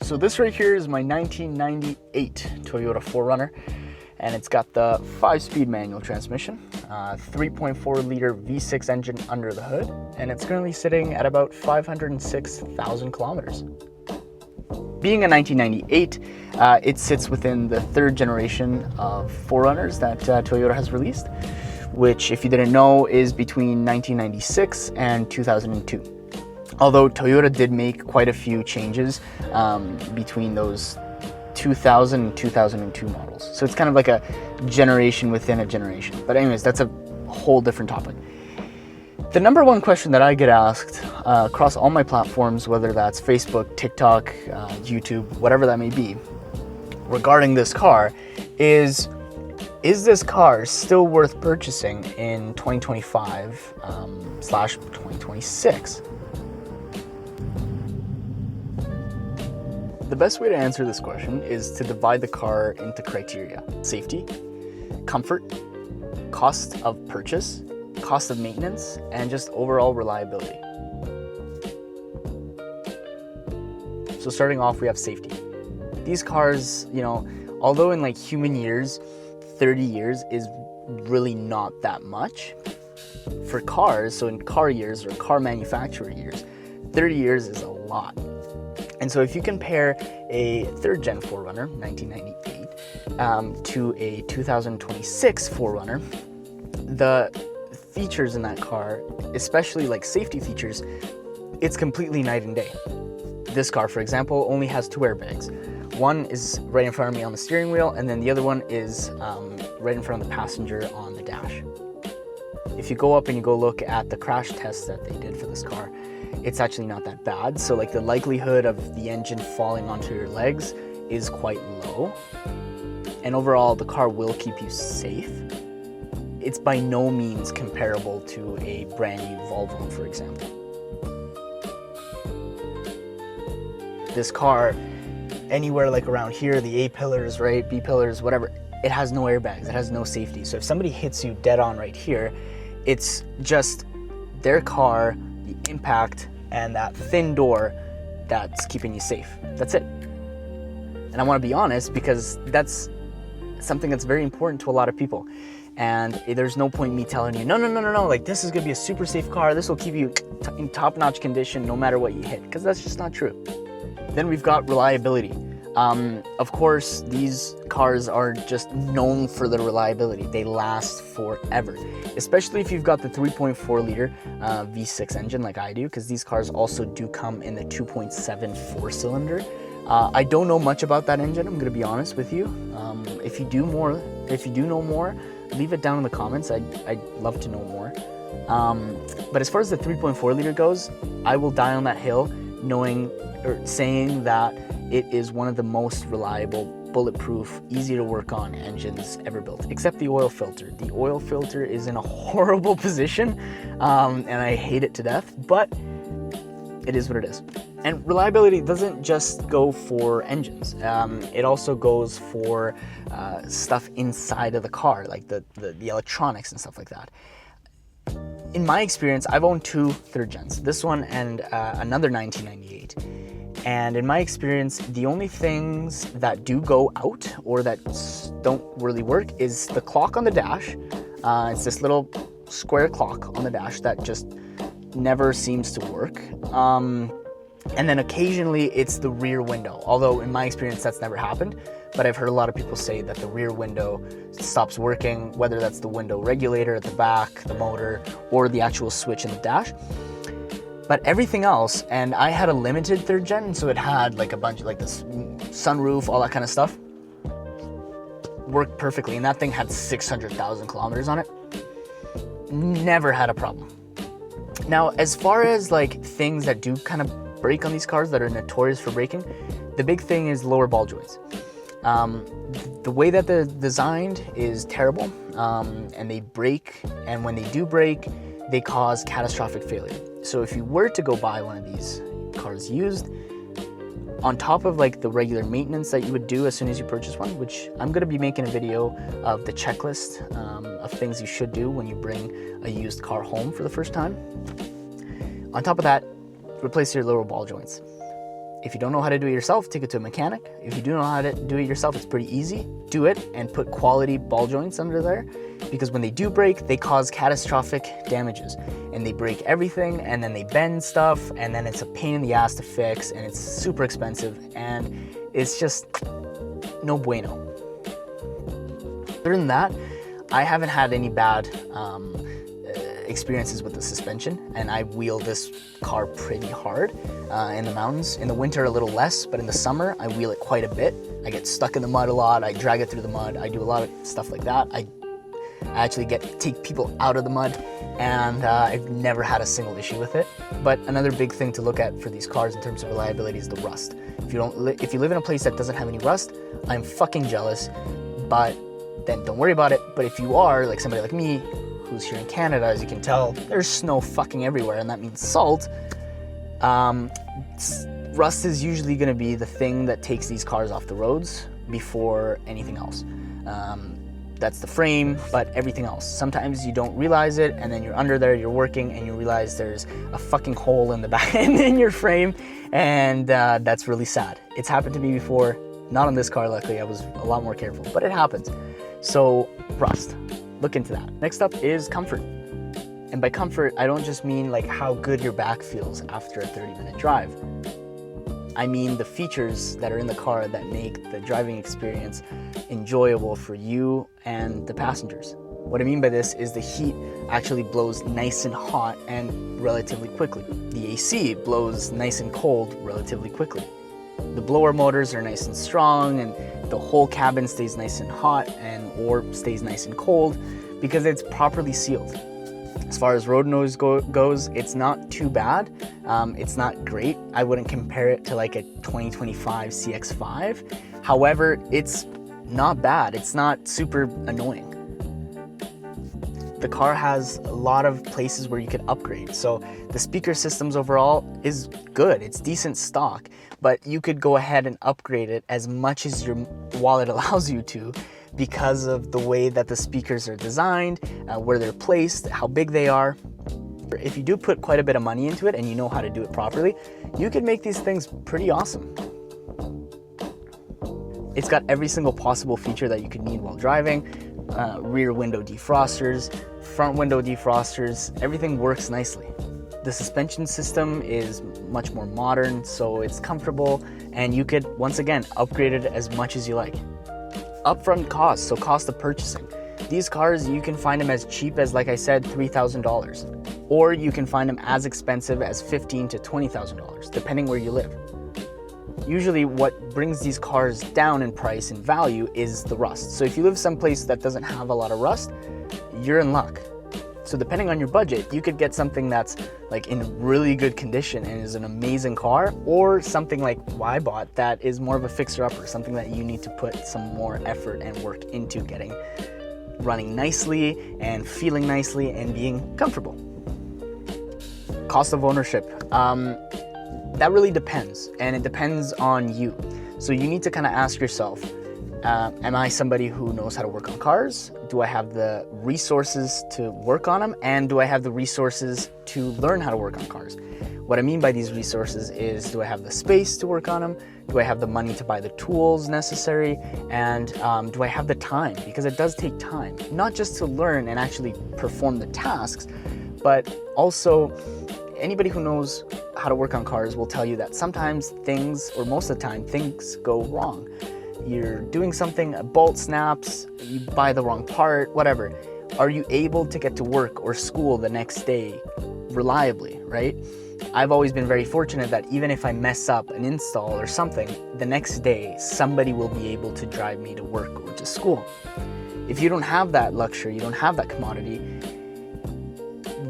So this right here is my 1998 Toyota 4Runner, and it's got the 5-speed manual transmission, 3.4 liter V6 engine under the hood, and it's currently sitting at about 506,000 kilometers. Being a 1998, it sits within the third generation of 4Runners that Toyota has released, which, if you didn't know, is between 1996 and 2002. Although Toyota did make quite a few changes between those 2000 and 2002 models. So it's kind of like a generation within a generation. But anyways, that's a whole different topic. The number one question that I get asked across all my platforms, whether that's Facebook, TikTok, YouTube, whatever that may be, regarding this car is this car still worth purchasing in 2025/2026? The best way to answer this question is to divide the car into criteria: safety, comfort, cost of purchase, cost of maintenance, and just overall reliability. So starting off, we have safety. These cars, although in like human years, 30 years is really not that much. For cars, so in car years or car manufacturer years, 30 years is a lot. And so if you compare a third gen 4Runner, 1998, to a 2026 4Runner, the features in that car, especially like safety features, it's completely night and day. This car, for example, only has 2 airbags. One is right in front of me on the steering wheel, and then the other one is right in front of the passenger on the dash. If you go up and you go look at the crash test that they did for this car, it's actually not that bad. So like the likelihood of the engine falling onto your legs is quite low. And overall, the car will keep you safe. It's by no means comparable to a brand new Volvo, for example. This car, anywhere like around here, the A pillars, right, B pillars, whatever, it has no airbags, it has no safety. So if somebody hits you dead on right here, it's just their car, the impact, and that thin door that's keeping you safe. That's it. And I want to be honest, because that's something that's very important to a lot of people. And there's no point in me telling you, no, like this is going to be a super safe car, this will keep you in top-notch condition no matter what you hit, because that's just not true. Then we've got reliability. Of course, these cars are just known for their reliability. They last forever, especially if you've got the 3.4 liter V6 engine like I do, because these cars also do come in the 2.7 4-cylinder. I don't know much about that engine, I'm going to be honest with you. If you do know more, leave it down in the comments. I'd love to know more. But as far as the 3.4 liter goes, I will die on that hill saying that it is one of the most reliable, bulletproof, easy to work on engines ever built, except the oil filter. The oil filter is in a horrible position, and I hate it to death, but it is what it is. And reliability doesn't just go for engines. It also goes for stuff inside of the car, like the electronics and stuff like that. In my experience, I've owned 2 third gens, this one and another 1998. And in my experience, the only things that do go out or that don't really work is the clock on the dash. It's this little square clock on the dash that just never seems to work. And then occasionally it's the rear window, although in my experience that's never happened. But I've heard a lot of people say that the rear window stops working, whether that's the window regulator at the back, the motor, or the actual switch in the dash. But everything else, and I had a limited third gen, so it had like a bunch of like this sunroof, all that kind of stuff, worked perfectly. And that thing had 600,000 kilometers on it. Never had a problem. Now, as far as like things that do kind of break on these cars that are notorious for breaking, the big thing is lower ball joints. The way that they're designed is terrible, and they break, and when they do break, they cause catastrophic failure. So if you were to go buy one of these cars used, on top of like the regular maintenance that you would do as soon as you purchase one, which I'm going to be making a video of the checklist of things you should do when you bring a used car home for the first time. On top of that, replace your lower ball joints. If you don't know how to do it yourself, take it to a mechanic. If you do know how to do it yourself, it's pretty easy. Do it and put quality ball joints under there, because when they do break, they cause catastrophic damages, and they break everything, and then they bend stuff, and then it's a pain in the ass to fix, and it's super expensive, and it's just no bueno. Other than that, I haven't had any bad experiences with the suspension, and I wheel this car pretty hard in the mountains. In the winter a little less, but in the summer I wheel it quite a bit. I get stuck in the mud a lot, I drag it through the mud, I do a lot of stuff like that. I actually take people out of the mud, and I've never had a single issue with it. But another big thing to look at for these cars in terms of reliability is the rust. If you live in a place that doesn't have any rust, I'm fucking jealous, but then don't worry about it. But if you are like somebody like me, who's here in Canada, as you can tell, there's snow fucking everywhere, and that means salt. Rust is usually going to be the thing that takes these cars off the roads before anything else. That's the frame, but everything else. Sometimes you don't realize it, and then you're under there, you're working, and you realize there's a fucking hole in the back in your frame, and that's really sad. It's happened to me before, not on this car, luckily. I was a lot more careful, but it happens. So rust, look into that. Next up is comfort. And by comfort, I don't just mean like how good your back feels after a 30-minute drive. I mean the features that are in the car that make the driving experience enjoyable for you and the passengers. What I mean by this is the heat actually blows nice and hot and relatively quickly. The AC blows nice and cold relatively quickly. The blower motors are nice and strong, and the whole cabin stays nice and hot or stays nice and cold because it's properly sealed. As far as road noise goes, it's not too bad. It's not great. I wouldn't compare it to like a 2025 CX-5. However, it's not bad. It's not super annoying. The car has a lot of places where you could upgrade. So the speaker systems overall is good. It's decent stock, but you could go ahead and upgrade it as much as your wallet allows you to, because of the way that the speakers are designed, where they're placed, how big they are. If you do put quite a bit of money into it and you know how to do it properly, you can make these things pretty awesome. It's got every single possible feature that you could need while driving. Rear window defrosters, front window defrosters, everything works nicely. The suspension system is much more modern, so it's comfortable, and you could, once again, upgrade it as much as you like. Upfront cost, so cost of purchasing. These cars, you can find them as cheap as, like I said, $3,000. Or you can find them as expensive as $15,000 to $20,000, depending where you live. Usually what brings these cars down in price and value is the rust. So if you live someplace that doesn't have a lot of rust, you're in luck. So depending on your budget, you could get something that's like in really good condition and is an amazing car, or something like what I bought that is more of a fixer-upper, something that you need to put some more effort and work into getting running nicely and feeling nicely and being comfortable. Cost of ownership. That really depends, and it depends on you. So you need to kind of ask yourself, am I somebody who knows how to work on cars? Do I have the resources to work on them? And do I have the resources to learn how to work on cars? What I mean by these resources is, do I have the space to work on them? Do I have the money to buy the tools necessary? And do I have the time? Because it does take time, not just to learn and actually perform the tasks, but also anybody who knows how to work on cars will tell you that sometimes things, or most of the time, things go wrong. You're doing something, a bolt snaps, you buy the wrong part, whatever. Are you able to get to work or school the next day reliably, right? I've always been very fortunate that even if I mess up an install or something, the next day somebody will be able to drive me to work or to school. If you don't have that luxury, you don't have that commodity,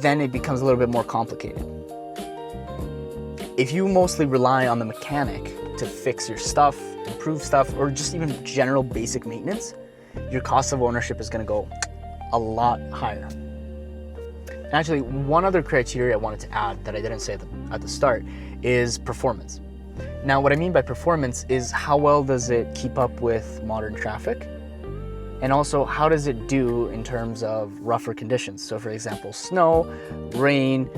then it becomes a little bit more complicated. If you mostly rely on the mechanic to fix your stuff, improve stuff, or just even general basic maintenance, your cost of ownership is going to go a lot higher. And actually, one other criteria I wanted to add that I didn't say at the start is performance. Now, what I mean by performance is how well does it keep up with modern traffic? And also, how does it do in terms of rougher conditions? So for example, snow, rain,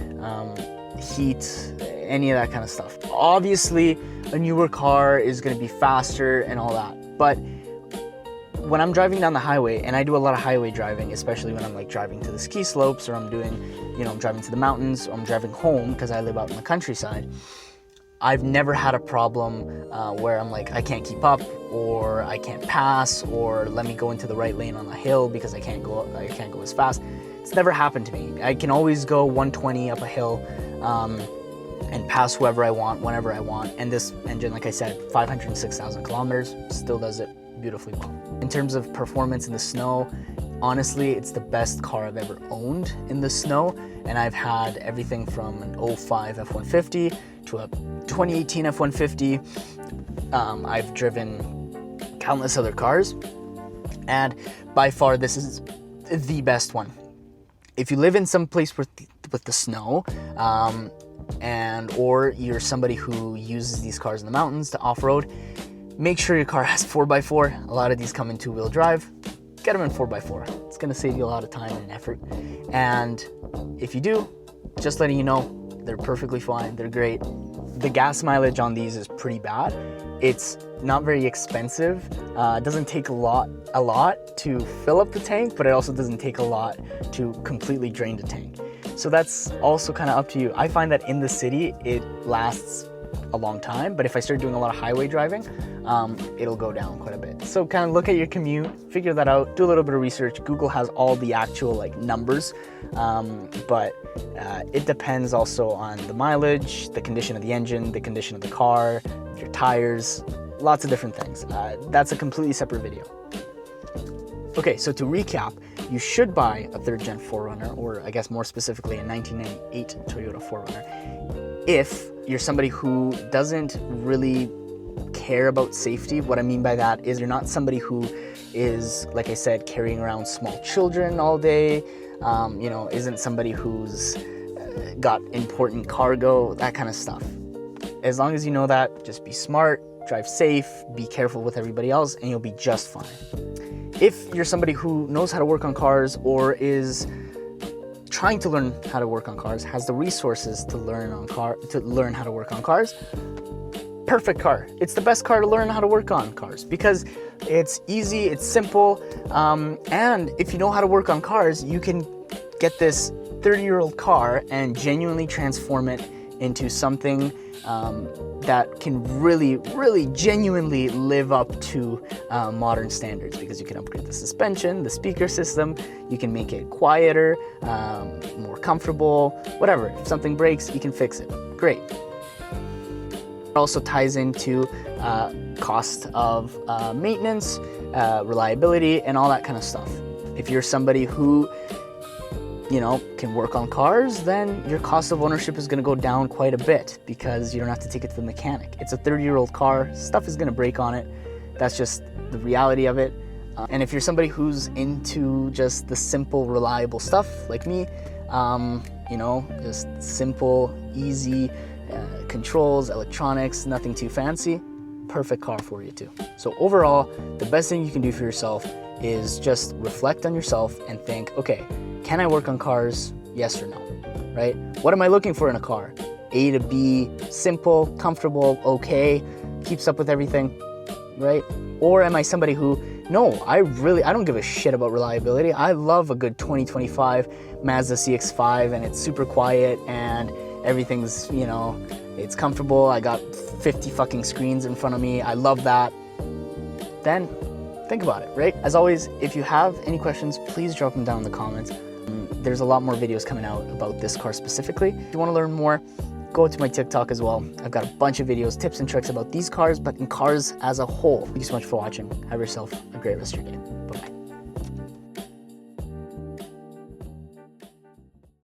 heat, any of that kind of stuff. Obviously, a newer car is going to be faster and all that, but when I'm driving down the highway, and I do a lot of highway driving, especially when I'm like driving to the ski slopes, or I'm doing, you know, I'm driving to the mountains, or I'm driving home because I live out in the countryside, I've never had a problem where I'm like, I can't keep up, or I can't pass, or let me go into the right lane on the hill because I can't go as fast. It's never happened to me. I can always go 120 up a hill and pass whoever I want, whenever I want. And this engine, like I said, 506,000 kilometers, still does it beautifully well. In terms of performance in the snow, honestly, it's the best car I've ever owned in the snow. And I've had everything from an 05 F-150 to a 2018 F-150. I've driven countless other cars, and by far this is the best one. If you live in some place with the snow, or you're somebody who uses these cars in the mountains to off-road, make sure your car has 4x4. A lot of these come in 2-wheel drive. Get them in 4x4. It's gonna save you a lot of time and effort. And if you do, just letting you know, they're perfectly fine, they're great. The gas mileage on these is pretty bad. It's not very expensive. It doesn't take a lot to fill up the tank, but it also doesn't take a lot to completely drain the tank. So that's also kind of up to you. I find that in the city, it lasts a long time, but if I start doing a lot of highway driving, it'll go down quite a bit. So kind of look at your commute, figure that out, do a little bit of research. Google has all the actual like numbers, but it depends also on the mileage, the condition of the engine, the condition of the car, your tires, lots of different things. That's a completely separate video. Okay, so to recap, you should buy a 3rd gen 4Runner, or I guess more specifically a 1998 Toyota 4Runner, if you're somebody who doesn't really care about safety. What I mean by that is you're not somebody who is, like I said, carrying around small children all day, you know, isn't somebody who's got important cargo, that kind of stuff. As long as you know that, just be smart, drive safe, be careful with everybody else, and you'll be just fine. If you're somebody who knows how to work on cars, or is trying to learn how to work on cars, has the resources to learn how to work on cars, perfect car. It's the best car to learn how to work on cars because it's easy, it's simple, and if you know how to work on cars, you can get this 30-year-old car and genuinely transform it into something that can really, really genuinely live up to modern standards, because you can upgrade the suspension, the speaker system, you can make it quieter, more comfortable, whatever. If something breaks, you can fix it. Great. It also ties into cost of maintenance, reliability, and all that kind of stuff. If you're somebody who, you know, can work on cars, then your cost of ownership is going to go down quite a bit because you don't have to take it to the mechanic. It's a 30-year-old car, stuff is going to break on it. That's just the reality of it. And if you're somebody who's into just the simple, reliable stuff like me, you know, just simple, easy controls, electronics, nothing too fancy, perfect car for you too. So overall, the best thing you can do for yourself is just reflect on yourself and think, okay, can I work on cars? Yes or no, right? What am I looking for in a car? A to B, simple, comfortable, okay, keeps up with everything, right? Or am I somebody who, no, I don't give a shit about reliability. I love a good 2025 Mazda CX-5 and it's super quiet and everything's, you know, it's comfortable. I got 50 fucking screens in front of me. I love that. Then think about it, right? As always, if you have any questions, please drop them down in the comments. There's a lot more videos coming out about this car specifically. If you want to learn more, go to my TikTok as well. I've got a bunch of videos, tips and tricks about these cars, but in cars as a whole. Thank you so much for watching. Have yourself a great rest of your day. Bye-bye.